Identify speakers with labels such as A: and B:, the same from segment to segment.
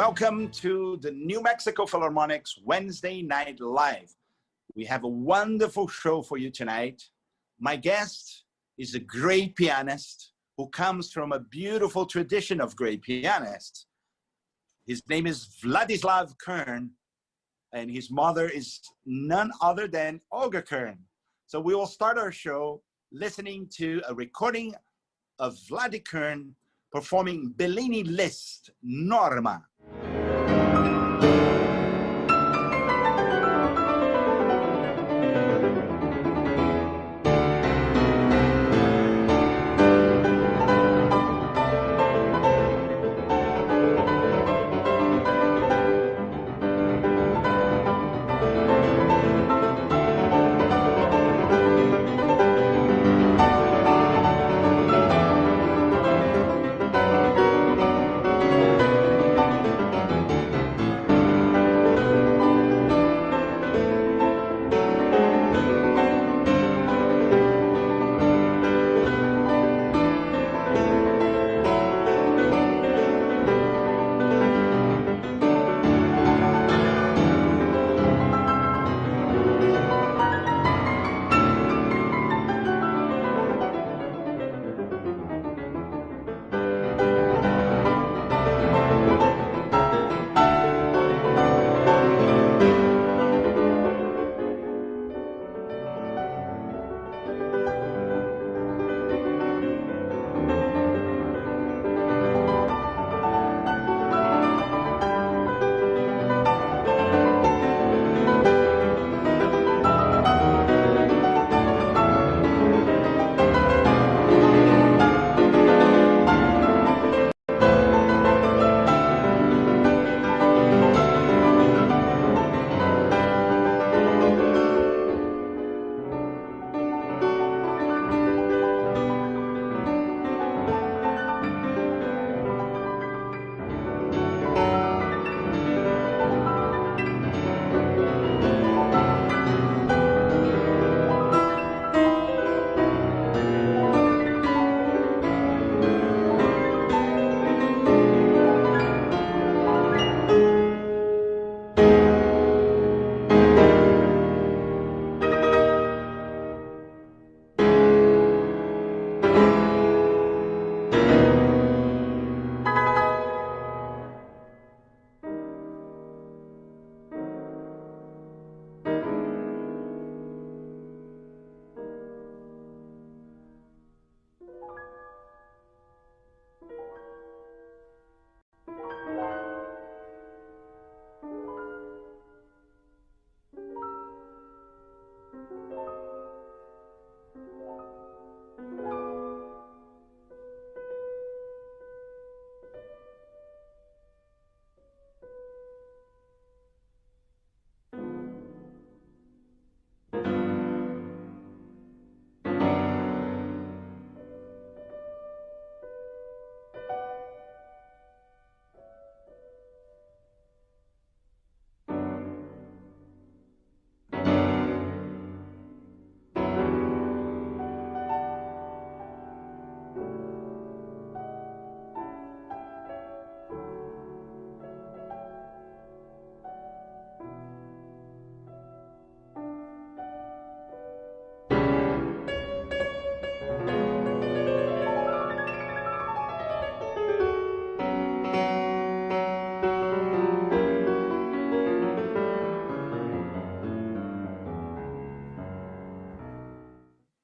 A: Welcome to the New Mexico Philharmonic's Wednesday Night Live. We have a wonderful show for you tonight. My guest is a great pianist who comes from a beautiful tradition of great pianists. His name is Vladislav Kern, and his mother is none other than Olga Kern. So we will start our show listening to a recording of Vladi Kern performing Bellini Liszt, Norma.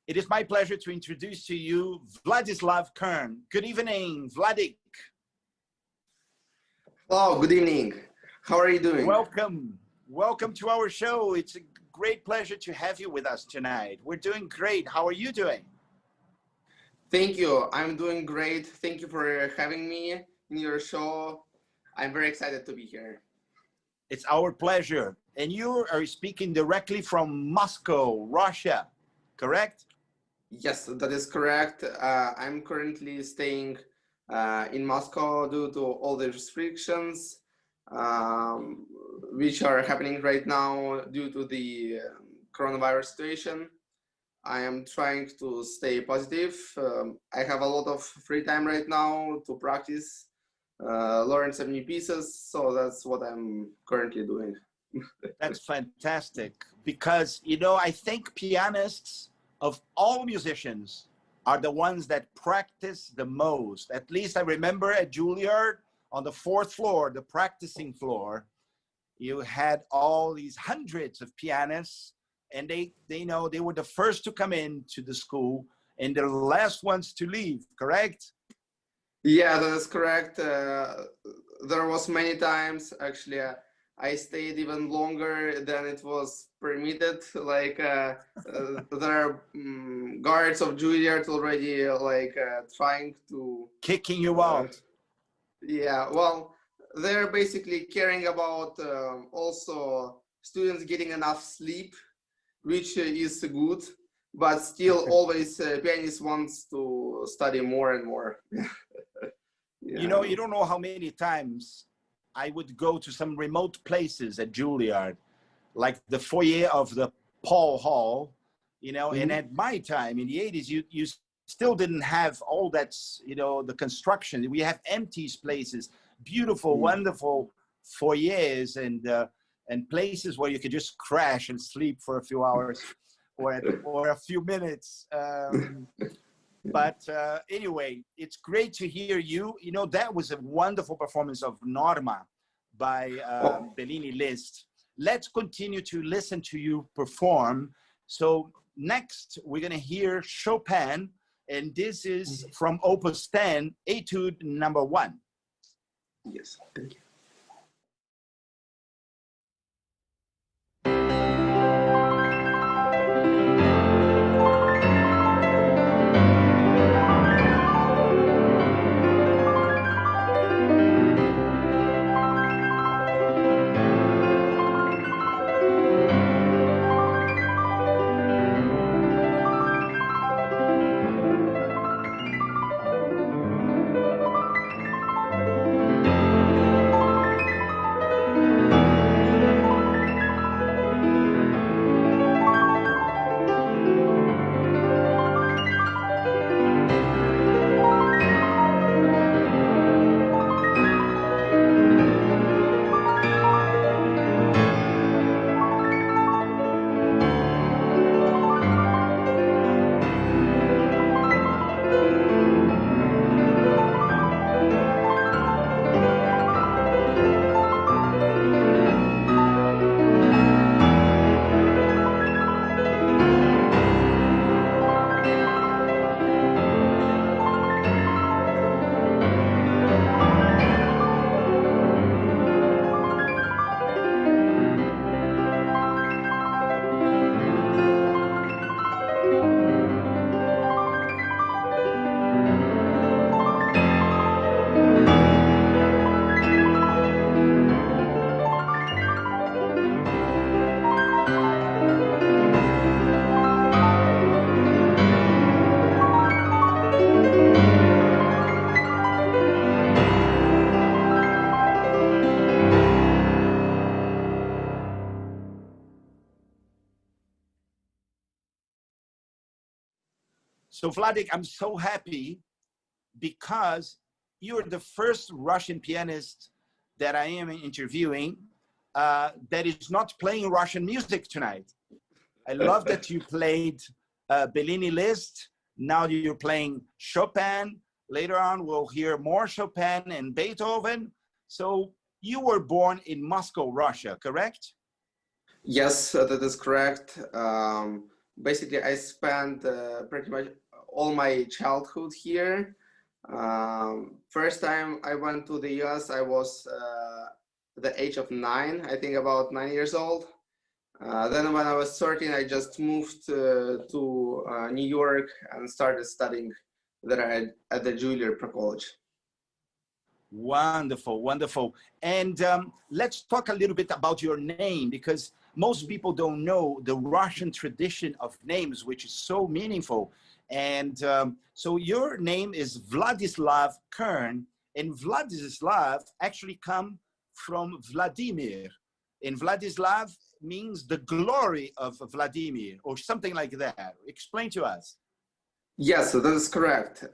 A: It is my pleasure to introduce to you Vladislav Kern. Good evening, Vladik.
B: Hello, good evening. How are you doing?
A: Welcome. Welcome to our show. It's a great pleasure to have you with us tonight. We're doing great. How are you doing?
B: Thank you. I'm doing great. Thank you for having me in your show. I'm very excited to be here.
A: It's our pleasure. And you are speaking directly from Moscow, Russia, correct?
B: Yes, that is correct. I'm currently staying in Moscow due to all the restrictions which are happening right now due to the coronavirus situation. I am trying to stay positive. I have a lot of free time right now to practice learn some new pieces. So that's what I'm currently doing.
A: That's fantastic, because, you know, I think pianists of all musicians are the ones that practice the most. At least I remember at Juilliard on the 4th floor, the practicing floor, you had all these hundreds of pianists, and they know they were the first to come in to the school and the last ones to leave, correct?
B: Yeah, that is correct. There was many times actually I stayed even longer than it was permitted. Like there are guards of Juilliard already like trying to
A: Kicking you out.
B: Yeah, well, they're basically caring about also students getting enough sleep, which is good, but still always pianist wants to study more and more. Yeah.
A: You know, you don't know how many times I would go to some remote places at Juilliard, like the foyer of the Paul Hall, you know, and at my time in the 80s, you still didn't have all that, you know, the construction. We have empty places, beautiful, wonderful foyers and places where you could just crash and sleep for a few hours or a few minutes. But anyway, it's great to hear you. You know, that was a wonderful performance of Norma by Bellini Liszt. Let's continue to listen to you perform. So next, we're going to hear Chopin, and this is from Opus 10, Etude number 1.
B: Yes, thank you.
A: So Vladik, I'm so happy because you're the first Russian pianist that I am interviewing that is not playing Russian music tonight. I love that you played Bellini Liszt. Now you're playing Chopin. Later on, we'll hear more Chopin and Beethoven. So you were born in Moscow, Russia, correct?
B: Yes, that is correct. Basically, I spent pretty much all my childhood here. First time I went to the US, I was the age of 9, I think about 9 years old. Then when I was 13, I just moved to New York and started studying there at the Juilliard College.
A: Wonderful, wonderful. And let's talk a little bit about your name, because most people don't know the Russian tradition of names, which is so meaningful. And so your name is Vladislav Kern, and Vladislav actually come from Vladimir. And Vladislav means the glory of Vladimir, or something like that. Explain to us.
B: Yes, that is correct.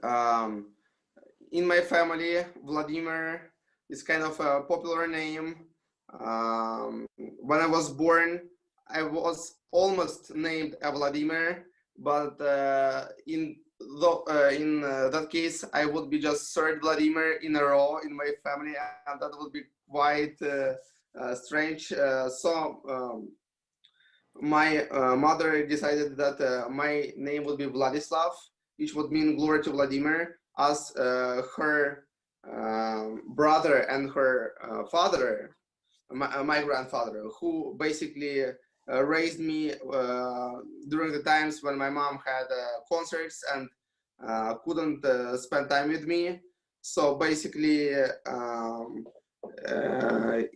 B: In my family, Vladimir It's kind of a popular name. When I was born, I was almost named Vladimir, but in that case, I would be just third Vladimir in a row in my family, and that would be quite strange. So my mother decided that my name would be Vladislav, which would mean glory to Vladimir, as her brother and her father, my grandfather, who basically raised me during the times when my mom had concerts and couldn't spend time with me. So basically,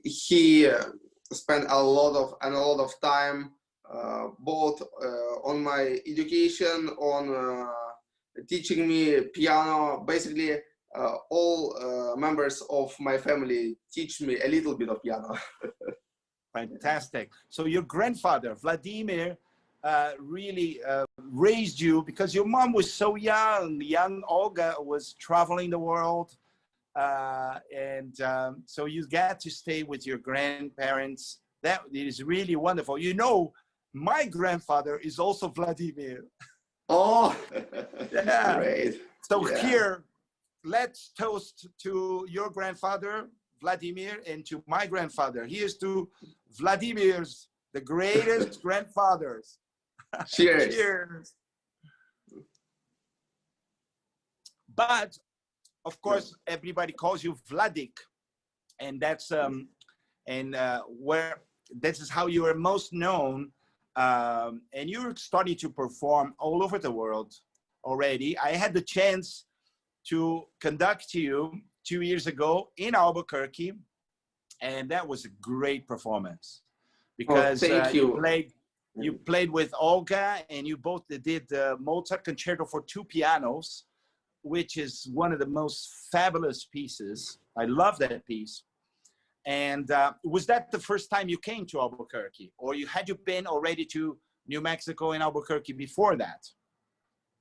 B: he spent a lot of time both on my education, on teaching me piano. Basically, all members of my family teach me a little bit of piano.
A: Fantastic. So your grandfather, Vladimir, really raised you because your mom was so young. Young Olga was traveling the world. So you get to stay with your grandparents. That is really wonderful. You know, my grandfather is also Vladimir.
B: Oh,
A: yeah.
B: Great.
A: So
B: yeah.
A: Here, let's toast to your grandfather, Vladimir, and to my grandfather. Here's to Vladimir's, the greatest grandfathers.
B: Cheers.
A: Cheers. But of course, everybody calls you Vladik, and that's where this is how you are most known. And you're starting to perform all over the world already. I had the chance to conduct you 2 years ago in Albuquerque, and that was a great performance because you played with Olga, and you both did the Mozart Concerto for two pianos, which is one of the most fabulous pieces. I love that piece. And was that the first time you came to Albuquerque, or had you been already to New Mexico and Albuquerque before that?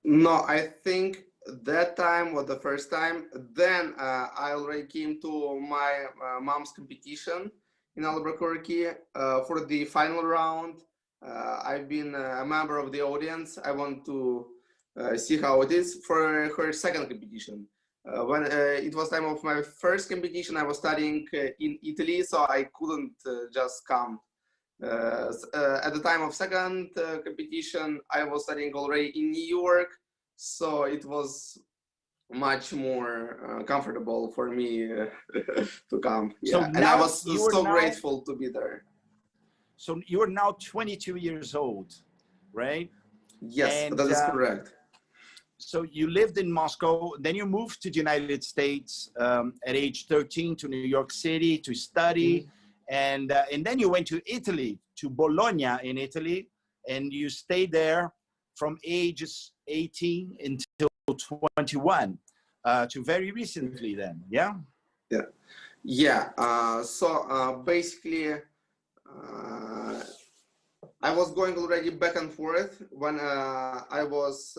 B: No, I think that time was the first time. Then I already came to my mom's competition in Albuquerque for the final round. I've been a member of the audience. I want to see how it is for her second competition. When it was time of my first competition, I was studying in Italy, so I couldn't just come. At the time of second competition, I was studying already in New York, so it was much more comfortable for me to come. Yeah, so and I was so grateful to be there.
A: So you're now 22 years old, right?
B: Yes, and, that is correct.
A: So you lived in Moscow, then you moved to the United States at age 13 to New York City to study. And then you went to Italy, to Bologna in Italy, and you stayed there from ages 18 until 21, to very recently then, yeah?
B: Yeah. So basically, I was going already back and forth when I was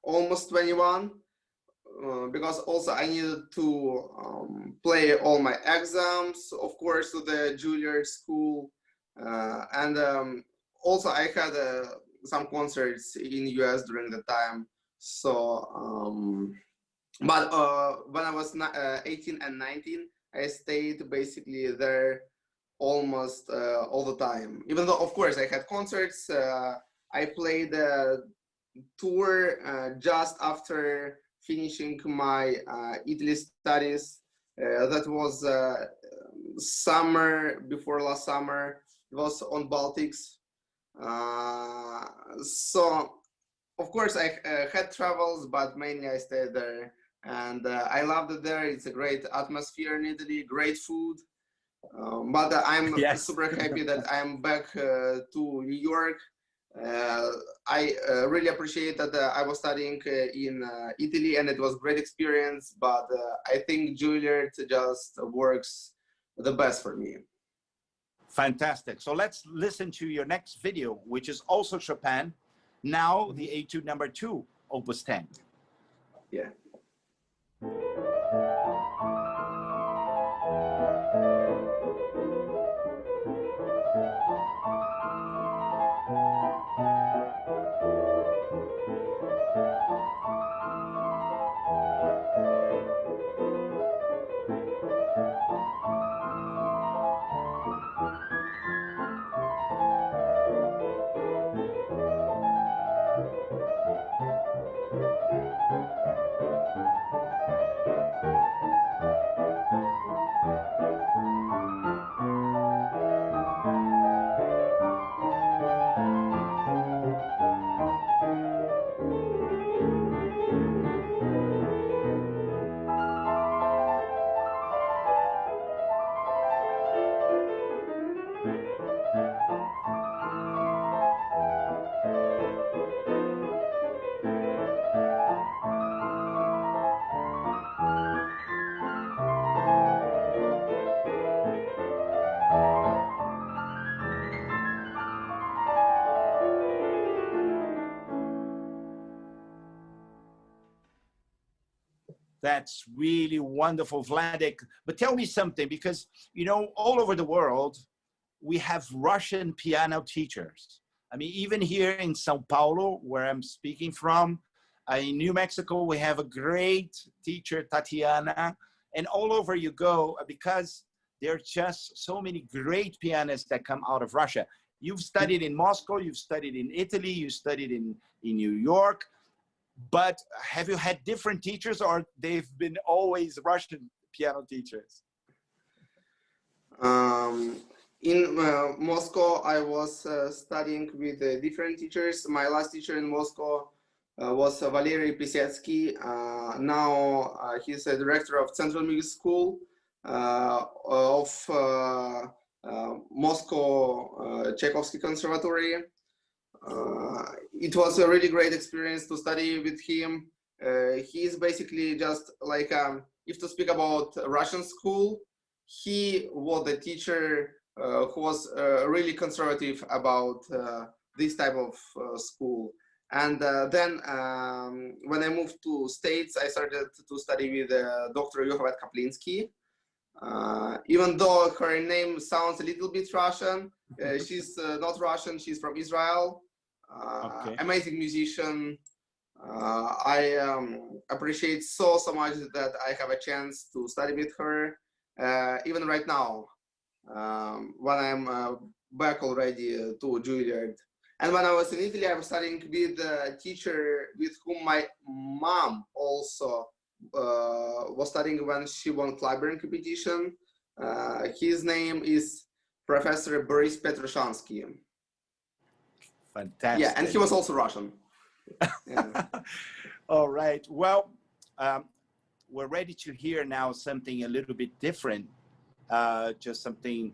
B: almost 21, because also I needed to play all my exams, of course, to the Juilliard school, and also I had some concerts in the US during the time. So, but when I was 18 and 19, I stayed basically there almost all the time. Even though, of course, I had concerts. I played a tour just after finishing my Italy studies. That was summer, before last summer. It was on Baltics. So, of course, I had travels, but mainly I stayed there. And I loved it there. It's a great atmosphere in Italy, great food. But I'm super happy that I'm back to New York. I really appreciate that I was studying in Italy, and it was a great experience, but I think Juilliard just works the best for me.
A: Fantastic. So let's listen to your next video, which is also Chopin, now the Etude number 2, Opus 10.
B: Yeah.
A: That's really wonderful, Vladik. But tell me something, because, you know, all over the world, we have Russian piano teachers. I mean, even here in Sao Paulo, where I'm speaking from, in New Mexico, we have a great teacher, Tatiana. And all over you go, because there are just so many great pianists that come out of Russia. You've studied in Moscow, you've studied in Italy, you studied in New York. But have you had different teachers, or they've been always Russian piano teachers?
B: In Moscow, I was studying with different teachers. My last teacher in Moscow was Valery Pisetsky. Now he's a director of Central Music School of Moscow Tchaikovsky Conservatory. It was a really great experience to study with him. He's basically just like, if to speak about Russian school, he was the teacher who was really conservative about this type of school. And then when I moved to States, I started to study with Dr. Yocheved Kaplinsky. Even though her name sounds a little bit Russian, she's not Russian, she's from Israel. Okay. Amazing musician. I appreciate so much that I have a chance to study with her, even right now, when I'm back already to Juilliard. And when I was in Italy, I was studying with a teacher with whom my mom also was studying when she won Clyburn competition. His name is Professor Boris Petroshansky.
A: Fantastic.
B: Yeah, and he was also Russian. Yeah.
A: All right. Well, we're ready to hear now something a little bit different, just something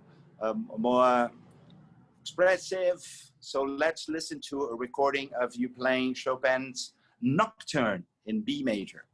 A: more expressive. So let's listen to a recording of you playing Chopin's Nocturne in B major.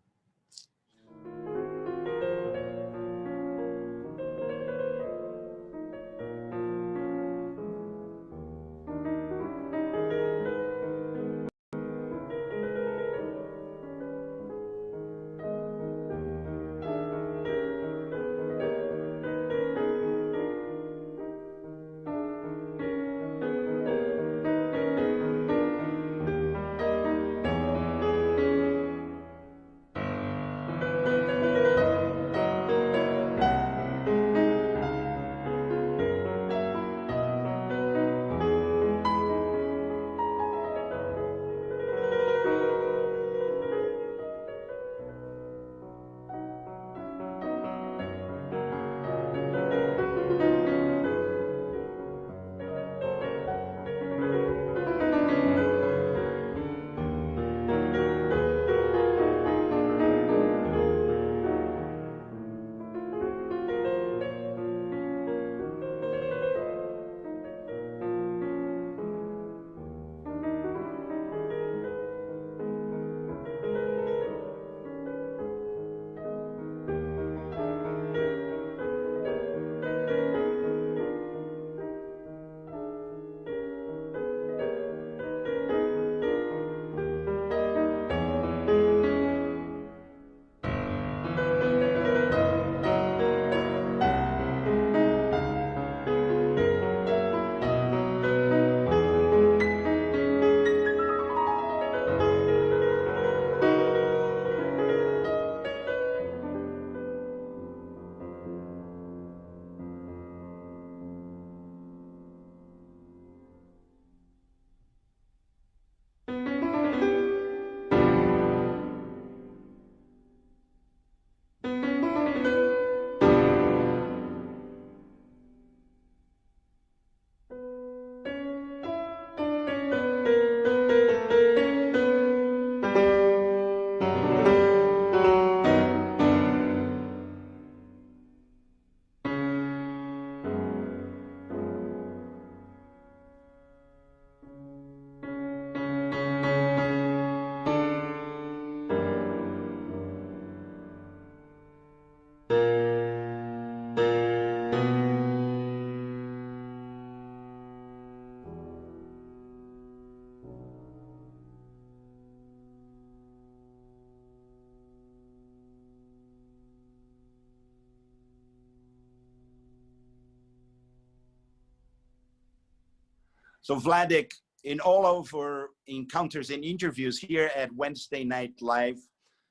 A: So Vladik, in all of our encounters and interviews here at Wednesday Night Live,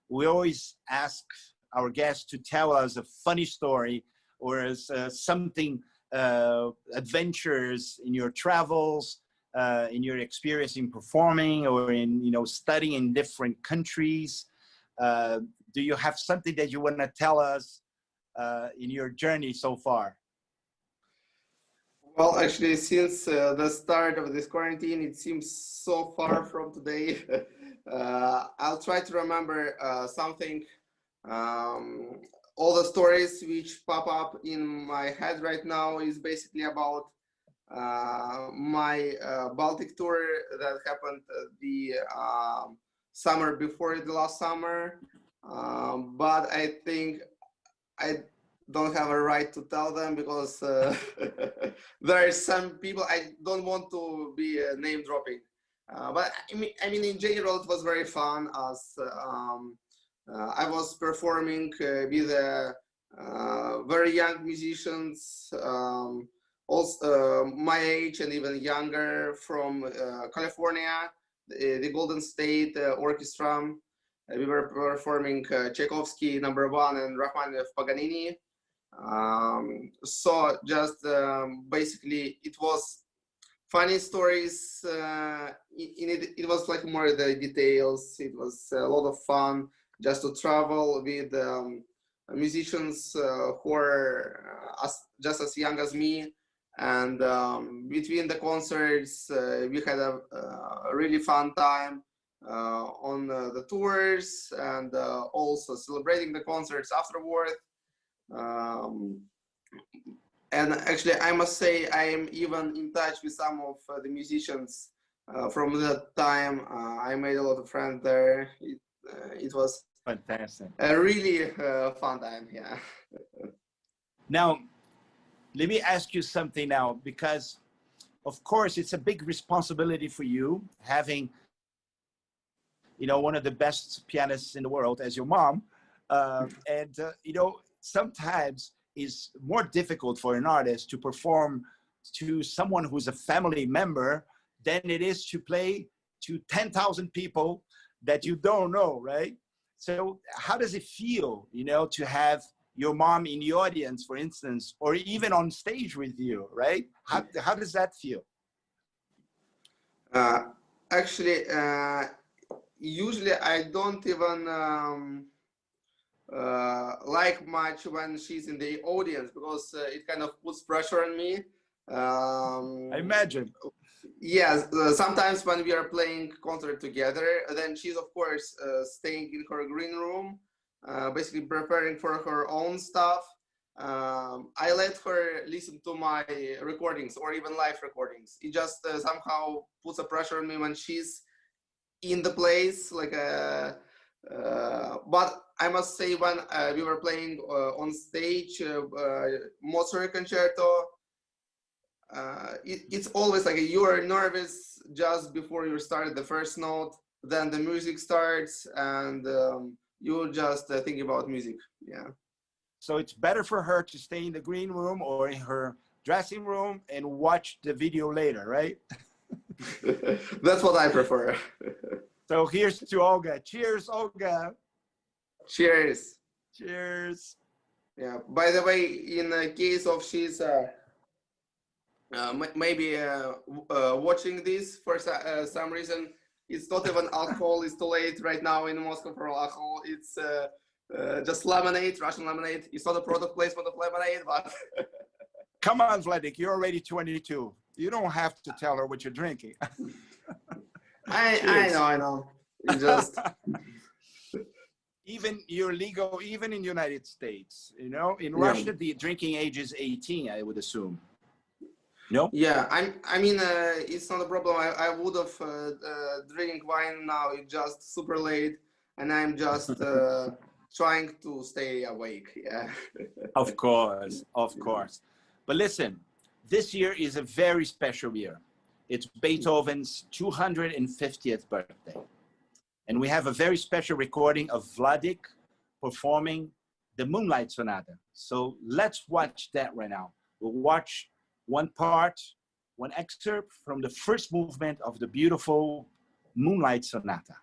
A: we always ask our guests to tell us a funny story or something, adventures in your travels, in your experience in performing or in, studying in different countries. Do you have something that you want to tell us in your journey so far?
B: Well, actually, since the start of this quarantine, it seems so far from today. I'll try to remember something. All the stories which pop up in my head right now is basically about my Baltic tour that happened the summer before the last summer. But I think I don't have a right to tell them because there are some people I don't want to be name dropping. But I mean, in general, it was very fun as I was performing with very young musicians, also my age and even younger, from California, the Golden State Orchestra. We were performing Tchaikovsky No. 1 and Rachmaninoff Paganini. So just basically it was funny stories. It was like more the details. It was a lot of fun just to travel with musicians who are just as young as me. And between the concerts, we had a really fun time on the tours, and also celebrating the concerts afterward. And actually, I must say, I am even in touch with some of the musicians from that time. I made a lot of friends there. It was
A: fantastic,
B: a really fun time. Yeah.
A: Now, let me ask you something now, because of course it's a big responsibility for you having, one of the best pianists in the world as your mom, and sometimes it's more difficult for an artist to perform to someone who's a family member than it is to play to 10,000 people that you don't know, right? So how does it feel, to have your mom in the audience, for instance, or even on stage with you, right? How does that feel?
B: Actually, usually I don't even like much when she's in the audience, because it kind of puts pressure on me.
A: I imagine.
B: Yes, sometimes when we are playing concert together, then she's of course staying in her green room, basically preparing for her own stuff. I let her listen to my recordings or even live recordings. It just somehow puts a pressure on me when she's in the place, like but I must say, when we were playing on stage Mozart concerto, it's always like you are nervous just before you started the first note, then the music starts, and you just think about music. Yeah.
A: So it's better for her to stay in the green room or in her dressing room and watch the video later, right?
B: That's what I prefer.
A: So here's to Olga. Cheers, Olga.
B: Cheers.
A: Cheers.
B: Yeah. By the way, in the case of she's maybe watching this for some reason, it's not even alcohol. It's too late right now in Moscow for alcohol. It's just lemonade, Russian lemonade. It's not a product placement of lemonade, but
A: come on, Vladik, you're already 22. You don't have to tell her what you're drinking.
B: I know. It just
A: even you're legal, even in the United States. In Russia, the drinking age is 18, I would assume. No?
B: Yeah, I mean, it's not a problem. I would have drink wine now. It's just super late, and I'm just trying to stay awake. Yeah.
A: Of course. But listen, this year is a very special year. It's Beethoven's 250th birthday. And we have a very special recording of Vladik performing the Moonlight Sonata. So let's watch that right now. We'll watch one part one excerpt from the first movement of the beautiful Moonlight Sonata.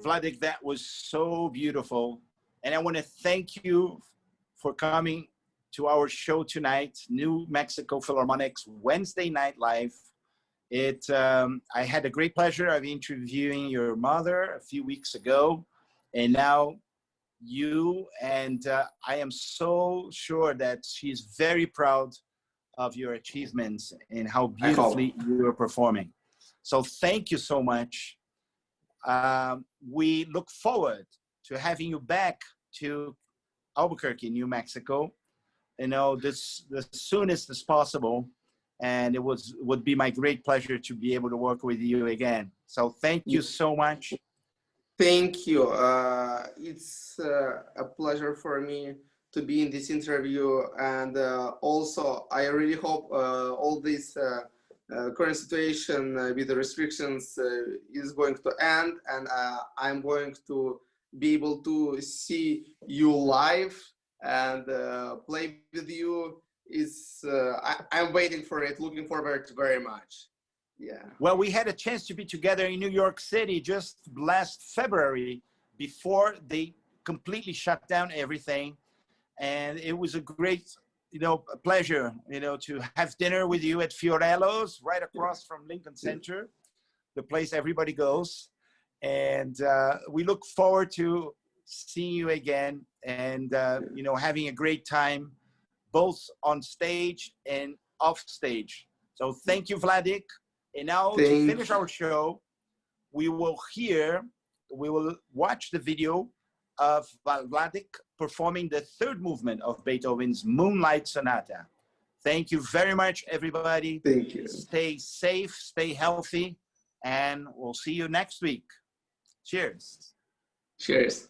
A: Vladik, that was so beautiful. And I want to thank you for coming to our show tonight, New Mexico Philharmonic's Wednesday Night Live. I had a great pleasure of interviewing your mother a few weeks ago, and now you, and I am so sure that she's very proud of your achievements and how beautifully you are performing. So thank you so much. We look forward to having you back to Albuquerque, New Mexico, as soonest as possible. And it would be my great pleasure to be able to work with you again. So thank you so much.
B: Thank you. It's a pleasure for me to be in this interview. And also, I really hope all this current situation with the restrictions is going to end, and I'm going to be able to see you live and play with you. I'm waiting for it, looking forward very much. Yeah.
A: Well, we had a chance to be together in New York City just last February before they completely shut down everything. And it was a great, pleasure, to have dinner with you at Fiorello's right across from Lincoln Center, the place everybody goes. And we look forward to seeing you again and, having a great time, both on stage and off stage. So thank you, Vladik. And now to finish our show, we will watch the video of Vladik performing the third movement of Beethoven's Moonlight Sonata. Thank you very much, everybody.
B: Thank you.
A: Stay safe, stay healthy, and we'll see you next week. Cheers.
B: Cheers.